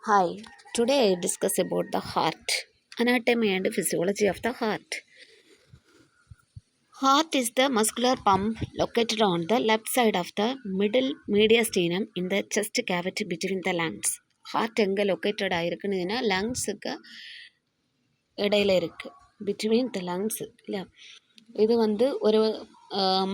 Hi, today I discuss about the heart, anatomy and physiology of the heart. Heart is the muscular pump located on the left side of the middle mediastinum in the chest cavity between the lungs. Heart எங்கே located ஆயிருக்குன்னு லங்ஸுக்கு இடையில இருக்குது, between the lungs இல்லை. இது வந்து ஒரு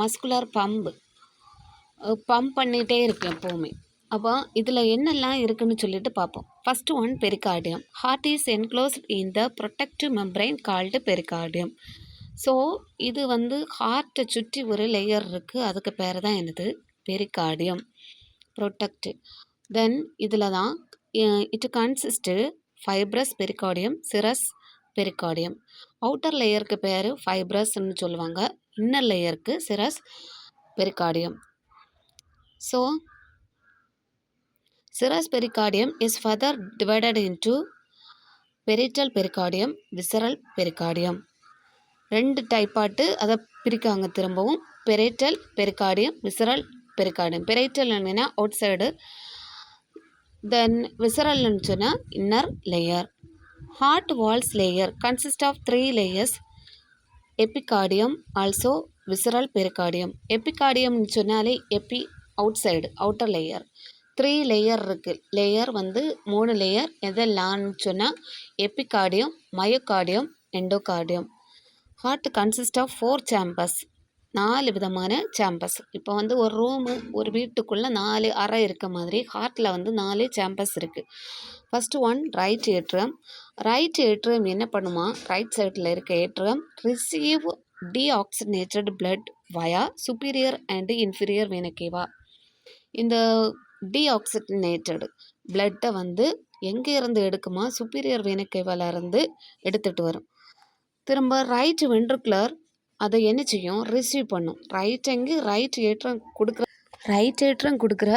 muscular pump பண்ணிகிட்டே இருக்கு எப்போவுமே. அப்போ இதில் என்னெல்லாம் இருக்குதுன்னு சொல்லிட்டு பார்ப்போம். First one pericardium. Heart is enclosed in the protective membrane called pericardium. So இது வந்து ஹார்ட்டை சுற்றி ஒரு லேயர் இருக்குது, அதுக்கு பேர் தான் என்னது பெரிகார்டியம் ப்ரொடெக்ட். தென் இதில் தான் it consist fibrous pericardium, serous pericardium. Outer லேயருக்கு பேர் ஃபைப்ரஸ்ன்னு சொல்லுவாங்க, இன்னர் லேயருக்கு serous pericardium. So, serous pericardium is further divided into parietal pericardium, visceral pericardium. ரெண்டு டைப்பாட்டு அதை பிரிக்காங்க திரும்பவும். Parietal pericardium, visceral pericardium. Parietal என்னன்னா அவுட் சைடு, தென் விசரல்னு சொன்னால் inner layer. Heart walls layer consist of 3 layers. Epicardium also visceral pericardium. எபிகார்டியம்னு சொன்னாலே outside, outer layer. 3 layer இருக்குது. லேயர் வந்து 3 லேயர். எதெல்லாம்னு சொன்னால் epicardium, myocardium, endocardium. Heart consist of 4 chambers, 4 விதமான சேம்பர்ஸ். இப்போ வந்து ஒரு ரூமு, ஒரு வீட்டுக்குள்ளே 4 அறை இருக்க மாதிரி ஹார்ட்டில் வந்து 4 சேம்பர்ஸ் இருக்குது. First one right atrium. Right atrium என்ன பண்ணுமா, ரைட் சைடில் இருக்க atrium receive deoxygenated blood via superior and inferior vena cava. இந்த டீஆக்சிஜனேட்டட் பிளட்டை வந்து எங்கே இருந்து எடுக்குமா, சுப்பீரியர் வெனா கேவாலேருந்து எடுத்துகிட்டு வரும். திரும்ப ரைட் வென்ட்ரிகுலர் அதை என்ன செய்யும், ரிசீவ் பண்ணும். ரைட் ஏற்றம் கொடுக்குற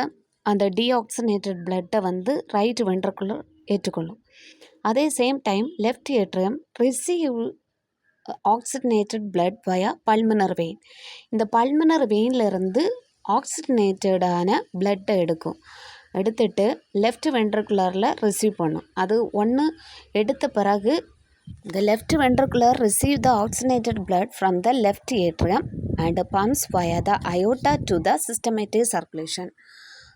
அந்த டீஆக்சிஜனேட்டட் பிளட்டை வந்து ரைட் வென்ட்ரிகுலர் ஏற்றுக்கொள்ளும். அதே same time left atrium receive oxygenated blood via pulmonary vein. இந்த பல்மனர் வெயின்லேருந்து ஆக்சிஜனேட்டடான பிளட்டை எடுத்துட்டு லெஃப்ட் வென்ட்ரிகுலரில் ரிசீவ் பண்ணும். அது ஒன்று எடுத்த பிறகு the left ventricular receive the oxygenated blood from the left atrium and pumps via the aorta to the systematic circulation.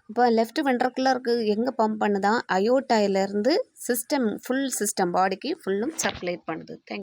இப்போ left வென்ட்ரிகுலருக்கு எங்கே பம்ப் பண்ணுதான், அயோட்டாயிலேருந்து ஃபுல் சிஸ்டம் பாடிக்கு ஃபுல்லும் சர்க்குலேட் பண்ணுது. தேங்க்யூ.